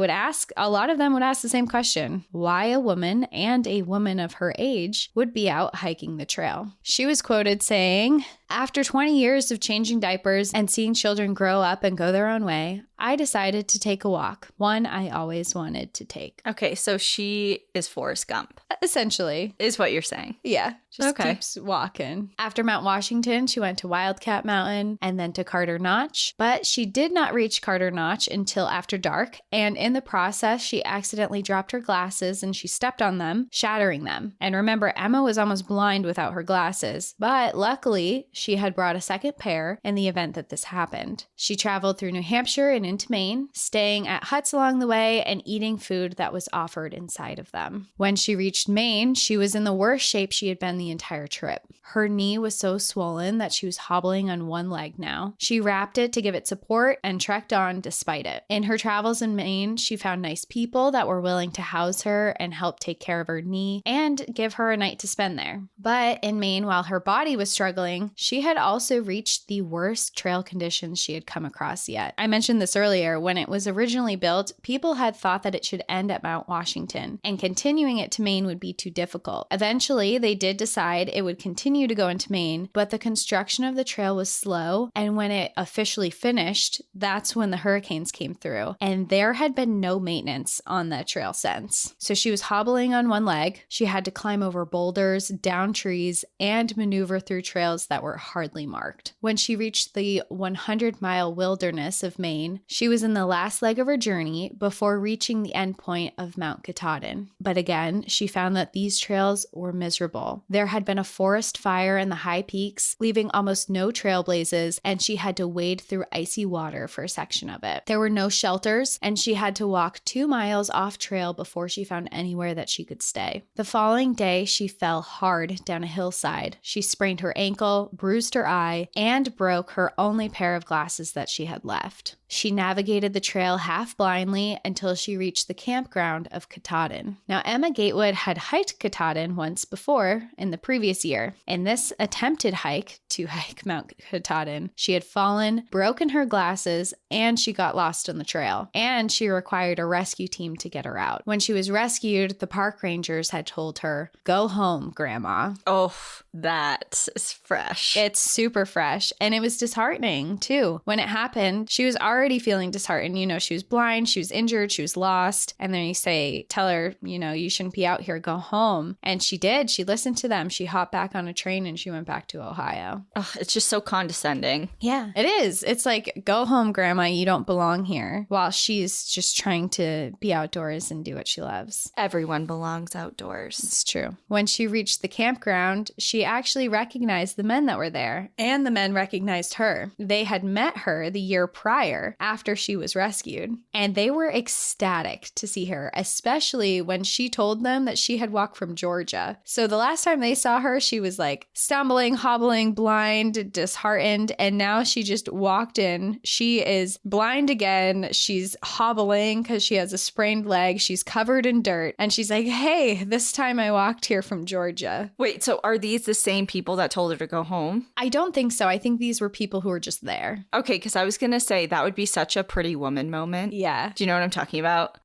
lot of them would ask the same question: why a woman, and a woman of her age, would be out hiking the trail? She was quoted saying, After 20 years of changing diapers and seeing children grow up and go their own way, I decided to take a walk, one I always wanted to take. Okay, so she is Forrest Gump. Essentially. Is what you're saying. Yeah. Just keeps walking. After Mount Washington, she went to Wildcat Mountain and then to Carter Notch. But she did not reach Carter Notch until after dark. And in the process, she accidentally dropped her glasses and she stepped on them, shattering them. And remember, Emma was almost blind without her glasses. But luckily, she had brought a second pair in the event that this happened. She traveled through New Hampshire and into Maine, staying at huts along the way and eating food that was offered inside of them. When she reached Maine, she was in the worst shape she had been the entire trip. Her knee was so swollen that she was hobbling on one leg now. She wrapped it to give it support and trekked on despite it. In her travels in Maine, she found nice people that were willing to house her and help take care of her knee and give her a night to spend there. But in Maine, while her body was struggling, she had also reached the worst trail conditions she had come across yet. I mentioned this earlier. When it was originally built, people had thought that it should end at Mount Washington, and continuing it to Maine would be too difficult. Eventually, they did decide it would continue to go into Maine, but the construction of the trail was slow, and when it officially finished, that's when the hurricanes came through, and there had been no maintenance on the trail since. So she was hobbling on one leg, she had to climb over boulders, down trees, and maneuver through trails that were hardly marked. When she reached the 100-mile wilderness of Maine, she was in the last leg of her journey before reaching the end point of Mount Katahdin. But again, she found that these trails were miserable. There had been a forest fire in the high peaks, leaving almost no trailblazes, and she had to wade through icy water for a section of it. There were no shelters, and she had to walk 2 miles off trail before she found anywhere that she could stay. The following day, she fell hard down a hillside. She sprained her ankle, bruised her eye, and broke her only pair of glasses that she had left. She navigated the trail half blindly until she reached the campground of Katahdin. Now, Emma Gatewood had hiked Katahdin once before in the previous year. In this attempted hike to hike Mount Katahdin, she had fallen, broken her glasses, and she got lost on the trail. And she required a rescue team to get her out. When she was rescued, the park rangers had told her, "Go home, Grandma." Oh, that is fresh. It's super fresh. And it was disheartening, too. When it happened, she was already feeling disheartened. You know, she was blind, she was injured, she was lost. And then you say, tell her, you know, you shouldn't be out here, go home. And she did. She listened to them. She hopped back on a train and she went back to Ohio. Oh, it's just so condescending. Yeah, it is. It's like, go home, Grandma, you don't belong here. While she's just trying to be outdoors and do what she loves. Everyone belongs outdoors. It's true. When she reached the campground, she actually recognized the men that were there, and the men recognized her. They had met her the year prior after she was rescued, and they were ecstatic to see her, especially when she told them that she had walked from Georgia. So the last time they saw her, she was like stumbling, hobbling, blind, disheartened, and now she just walked in. She is blind again. She's hobbling because she has a sprained leg. She's covered in dirt, and she's like, "Hey, this time I walked here from Georgia." Wait, so are these the same people that told her to go home? I don't think so. I think these were people who were just there. Okay, because I was going to say that would be such a Pretty Woman moment. Yeah. Do you know what I'm talking about?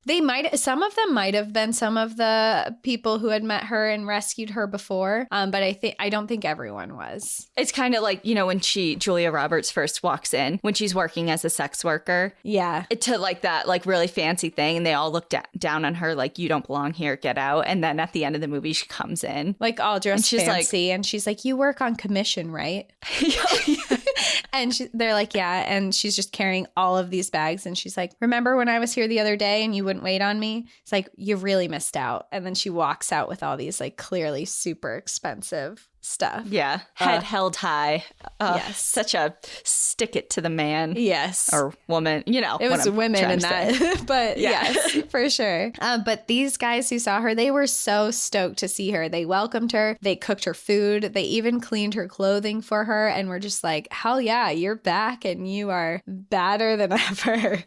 Some of them might have been some of the people who had met her and rescued her before, but I don't think everyone was. It's kind of like, you know, when Julia Roberts first walks in, when she's working as a sex worker. Yeah. To like that, like really fancy thing, and they all look down on her like, "You don't belong here, get out." And then at the end of the movie, she comes in. Like all dressed she's fancy, and she's like, "You work on commission, right?" And they're like, "Yeah." And she's just carrying all of these bags. And she's like, "Remember when I was here the other day and you wouldn't wait on me?" It's like, "You really missed out." And then she walks out with all these like clearly super expensive stuff. Yeah. Head held high. Yes. Such a stick it to the man. Yes. Or woman, you know. It was women in that. But yes, for sure. But these guys who saw her, they were so stoked to see her. They welcomed her. They cooked her food. They even cleaned her clothing for her and were just like, "Hell yeah, you're back and you are badder than ever."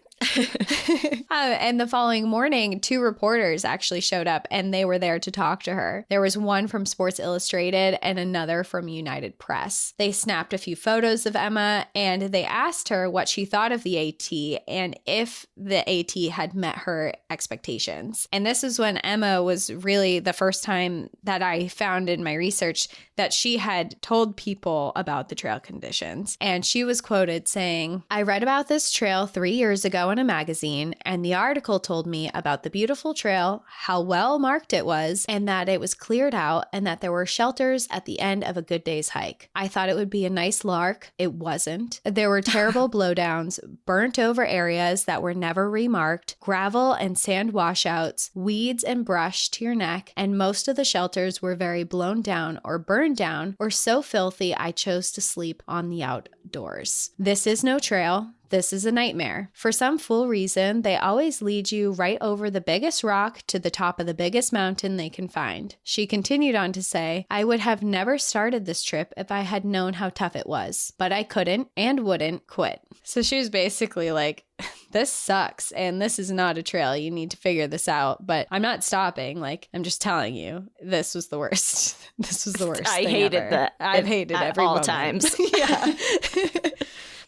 And the following morning, 2 reporters actually showed up and they were there to talk to her. There was one from Sports Illustrated and another from United Press. They snapped a few photos of Emma and they asked her what she thought of the AT and if the AT had met her expectations. And this is when Emma was really the first time that I found in my research that she had told people about the trail conditions. And she was quoted saying, "I read about this trail 3 years ago in a magazine, and the article told me about the beautiful trail, how well marked it was, and that it was cleared out, and that there were shelters at the end of a good day's hike. I thought it would be a nice lark. It wasn't. There were terrible blowdowns, burnt over areas that were never remarked, gravel and sand washouts, weeds and brush to your neck, and most of the shelters were very blown down or burned down or so filthy I chose to sleep on the outdoors. This is no trail. This is a nightmare. For some fool reason, they always lead you right over the biggest rock to the top of the biggest mountain they can find." She continued on to say, "I would have never started this trip if I had known how tough it was, but I couldn't and wouldn't quit." So she was basically like, this sucks and this is not a trail. You need to figure this out, but I'm not stopping. Like, I'm just telling you, this was the worst. This was the worst. I hated that. I've hated every all moment. times. Yeah.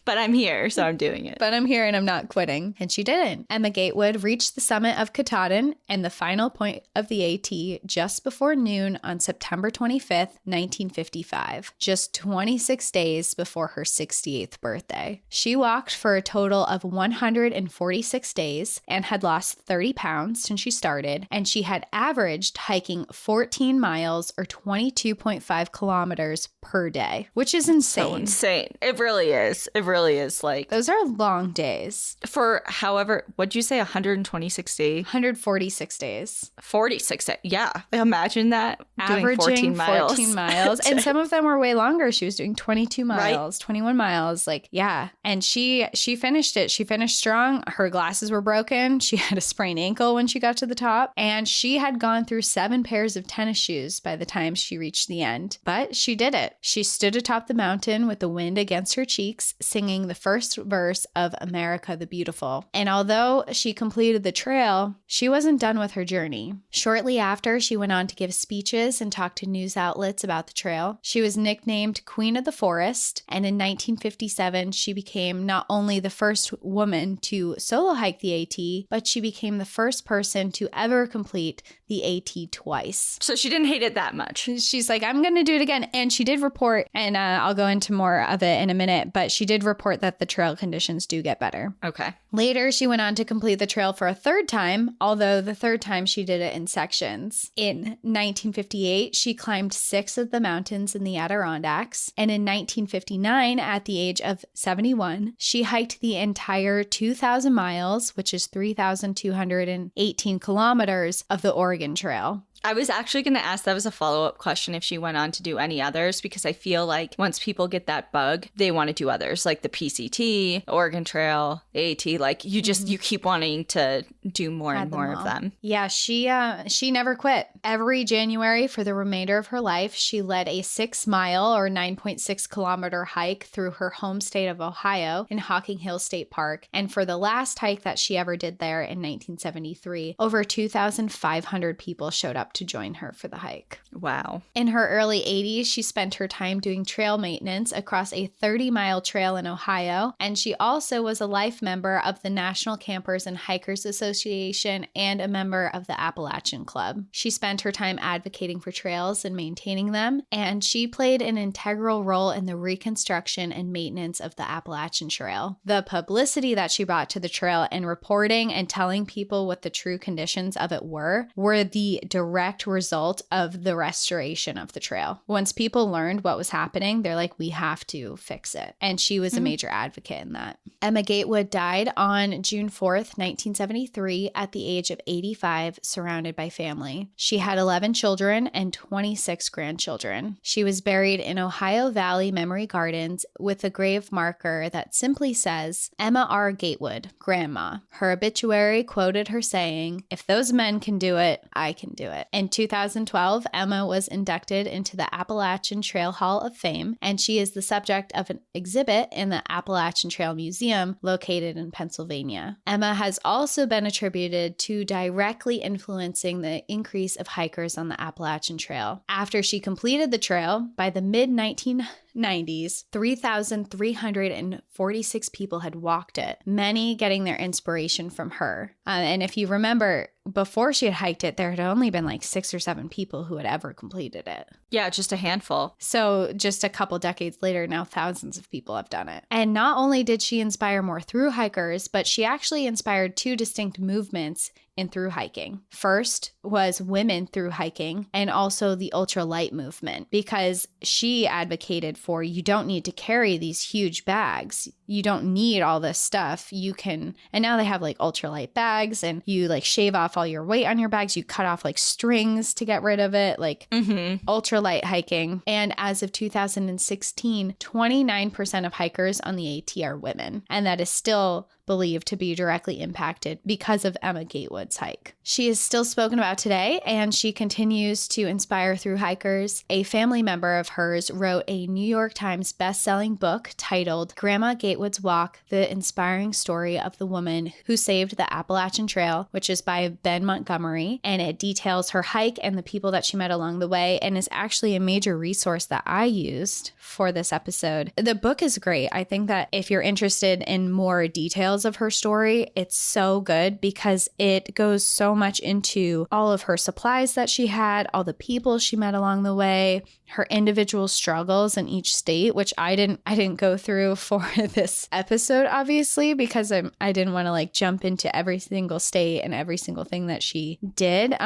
But I'm here, so I'm doing it. But I'm here and I'm not quitting. And she didn't. Emma Gatewood reached the summit of Katahdin and the final point of the AT just before noon on September 25th, 1955, just 26 days before her 68th birthday. She walked for a total of 146 days and had lost 30 pounds since she started, and she had averaged hiking 14 miles or 22.5 kilometers per day, which is insane. So insane. It really is. It really is. Like, those are long days. For however, what'd you say, 126 days? 146 days. 46 days. Yeah. Imagine that. Averaging doing 14 miles. 14 miles. And some of them were way longer. She was doing 22 miles, right? 21 miles. Like, yeah. And she finished it. She finished strong. Her glasses were broken. She had a sprained ankle when she got to the top. And she had gone through 7 pairs of tennis shoes by the time she reached the end. But she did it. She stood atop the mountain with the wind against her cheeks, singing the first verse of America the Beautiful. And although she completed the trail, she wasn't done with her journey. Shortly after, she went on to give speeches and talk to news outlets about the trail. She was nicknamed Queen of the Forest, and in 1957, she became not only the first woman to solo hike the AT, but she became the first person to ever complete the AT twice. So she didn't hate it that much. She's like, I'm going to do it again. And she did report, and I'll go into more of it in a minute, but she did report that the trail conditions do get better. Okay. Later, she went on to complete the trail for a 3rd time, although the 3rd time she did it in sections. In 1958, she climbed 6 of the mountains in the Adirondacks. And in 1959, at the age of 71, she hiked the entire 2,000 miles, which is 3,218 kilometers of the Oregon Trail. I was actually going to ask that as a follow-up question if she went on to do any others, because I feel like once people get that bug, they want to do others, like the PCT, Oregon Trail, AT. Like, you just, you keep wanting to do more and more of them. Yeah, she never quit. Every January for the remainder of her life, she led a 6-mile or 9.6 kilometer hike through her home state of Ohio in Hocking Hill State Park. And for the last hike that she ever did there in 1973, over 2,500 people showed up to join her for the hike. Wow. In her early 80s, she spent her time doing trail maintenance across a 30-mile trail in Ohio, and she also was a life member of the National Campers and Hikers Association and a member of the Appalachian Club. She spent her time advocating for trails and maintaining them, and she played an integral role in the reconstruction and maintenance of the Appalachian Trail. The publicity that she brought to the trail and reporting and telling people what the true conditions of it were the direct result of the restoration of the trail. Once people learned what was happening, they're like, we have to fix it. And she was a major advocate in that. Emma Gatewood died on June 4th, 1973, at the age of 85, surrounded by family. She had 11 children and 26 grandchildren. She was buried in Ohio Valley Memory Gardens with a grave marker that simply says, Emma R. Gatewood, Grandma. Her obituary quoted her saying, "If those men can do it, I can do it." In 2012, Emma was inducted into the Appalachian Trail Hall of Fame, and she is the subject of an exhibit in the Appalachian Trail Museum located in Pennsylvania. Emma has also been attributed to directly influencing the increase of hikers on the Appalachian Trail. After she completed the trail, by the mid-1990s, 3,346 people had walked it, many getting their inspiration from her. And if you remember, before she had hiked it, there had only been like 6 or 7 people who had ever completed it. Yeah, just a handful. So just a couple decades later, now thousands of people have done it. And not only did she inspire more thru-hikers, but she actually inspired 2 distinct movements in thru-hiking. First was women thru-hiking, and also the ultralight movement, because she advocated for, you don't need to carry these huge bags. You don't need all this stuff. You can, and now they have like ultralight bags, and you like shave off all your weight on your bags. You cut off like strings to get rid of it, like ultralight hiking. And as of 2016, 29% of hikers on the AT are women. And that is still believed to be directly impacted because of Emma Gatewood's hike. She is still spoken about today, and she continues to inspire thru-hikers. A family member of hers wrote a New York Times best-selling book titled Grandma Gatewood's Walk, The Inspiring Story of the Woman Who Saved the Appalachian Trail, which is by Ben Montgomery, and it details her hike and the people that she met along the way, and is actually a major resource that I used for this episode. The book is great. I think that if you're interested in more details of her story, it's so good because it goes so much into all of her supplies that she had, all the people she met along the way, her individual struggles in each state, which I didn't go through for this episode, obviously, because I didn't want to like jump into every single state and every single thing that she did.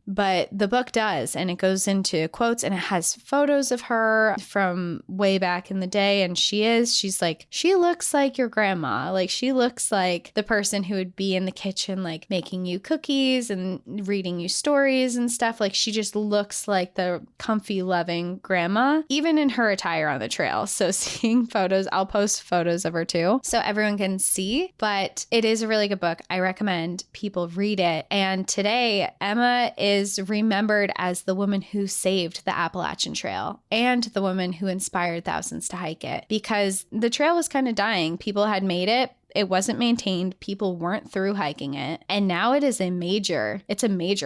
But the book does, and it goes into quotes, and it has photos of her from way back in the day. And she's like, she looks like your grandma. Like, she looks like the person who would be in the kitchen, like making you cookies and reading you stories and stuff. Like, she just looks like the comfy, loving grandma, even in her attire on the trail. So seeing photos, I'll post photos of her too, so everyone can see. But it is a really good book. I recommend people read it. And today, Emma is remembered as the woman who saved the Appalachian Trail and the woman who inspired thousands to hike it, because the trail was kind of dying. People had made it. It wasn't maintained. People weren't through hiking it. And now it's a major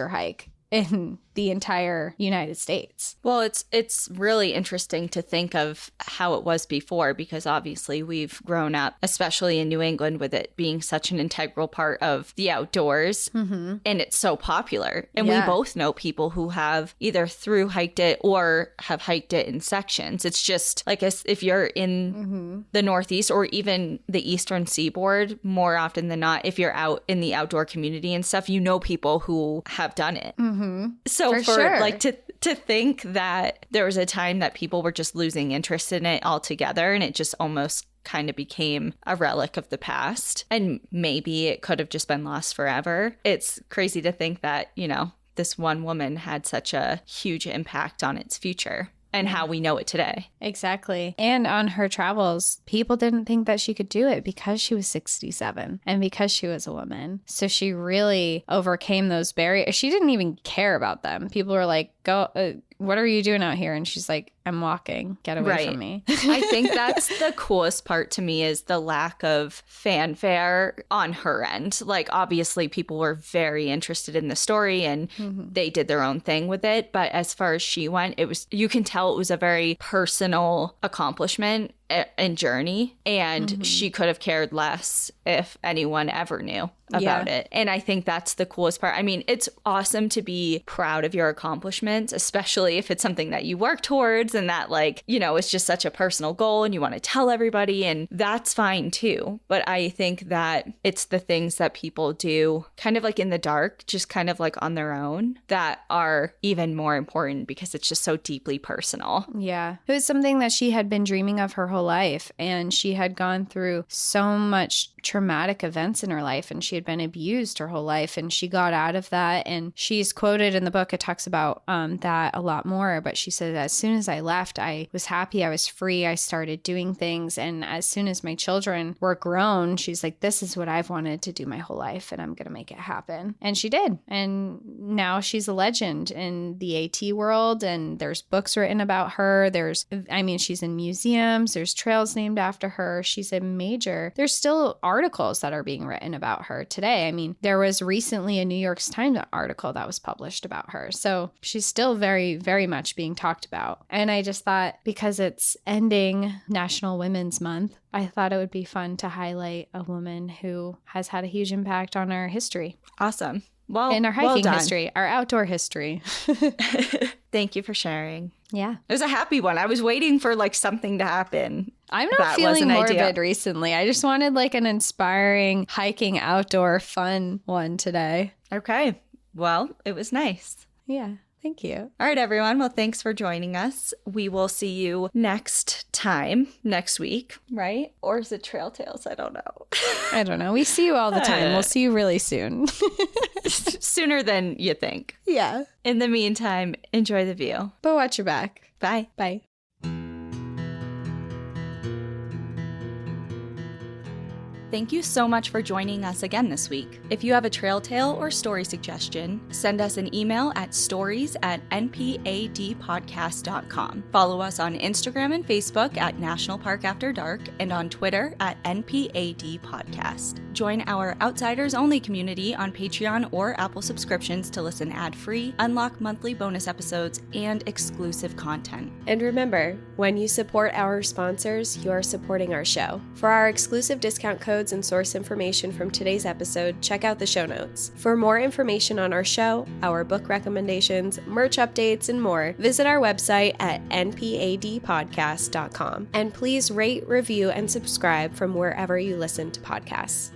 hike in the entire United States. Well, it's really interesting to think of how it was before, because obviously we've grown up, especially in New England, with it being such an integral part of the outdoors, and it's so popular. And we both know people who have either thru-hiked it or have hiked it in sections. It's just like, if you're in the Northeast or even the Eastern Seaboard, more often than not, if you're out in the outdoor community and stuff, you know people who have done it. So for sure. like to think that there was a time that people were just losing interest in it altogether, and it just almost kind of became a relic of the past, and maybe it could have just been lost forever. It's crazy to think that, you know, this one woman had such a huge impact on its future and how we know it today. Exactly. And on her travels, people didn't think that she could do it because she was 67 and because she was a woman. So she really overcame those barriers. She didn't even care about them. People were like, go, what are you doing out here? And she's like, I'm walking. Get away from me. I think that's the coolest part to me, is the lack of fanfare on her end. Like, obviously, people were very interested in the story and they did their own thing with it. But as far as she went, you can tell it was a very personal accomplishment and journey, and she could have cared less if anyone ever knew about it. And I think that's the coolest part. I mean, it's awesome to be proud of your accomplishments, especially if it's something that you work towards and that, like, you know, it's just such a personal goal and you want to tell everybody, and that's fine too. But I think that it's the things that people do kind of like in the dark, just kind of like on their own, that are even more important because it's just so deeply personal. Yeah. It was something that she had been dreaming of her whole whole life. And she had gone through so much traumatic events in her life, and she had been abused her whole life, and she got out of that. And she's quoted in the book, it talks about that a lot more, but she said, as soon as I left, I was happy, I was free, I started doing things. And as soon as my children were grown, she's like, this is what I've wanted to do my whole life, and I'm going to make it happen. And she did. And now she's a legend in the AT world, and there's books written about her. She's in museums, there's trails named after her. She's a major, there's still articles that are being written about her today. I mean, there was recently a New York Times article that was published about her. So she's still very, very much being talked about. And I just thought, because it's ending National Women's Month, I thought it would be fun to highlight a woman who has had a huge impact on our history. Awesome. Well, in our hiking history, our outdoor history. Thank you for sharing. Yeah. It was a happy one. I was waiting for something to happen. I'm not feeling morbid recently. I just wanted an inspiring hiking outdoor fun one today. Okay. Well, it was nice. Yeah. Thank you. All right, everyone. Well, thanks for joining us. We will see you next week, right? Or is it Trail Tales? I don't know. I don't know. We see you all the time. We'll see you really soon. Sooner than you think. Yeah. In the meantime, enjoy the view. But watch your back. Bye. Bye. Thank you so much for joining us again this week. If you have a trail tale or story suggestion, send us an email at stories@npadpodcast.com. Follow us on Instagram and Facebook at National Park After Dark and on Twitter at NPAD Podcast. Join our Outsiders Only community on Patreon or Apple subscriptions to listen ad-free, unlock monthly bonus episodes, and exclusive content. And remember, when you support our sponsors, you are supporting our show. For our exclusive discount codes and source information from today's episode, check out the show notes. For more information on our show, our book recommendations, merch updates, and more, visit our website at npadpodcast.com. And please rate, review, and subscribe from wherever you listen to podcasts.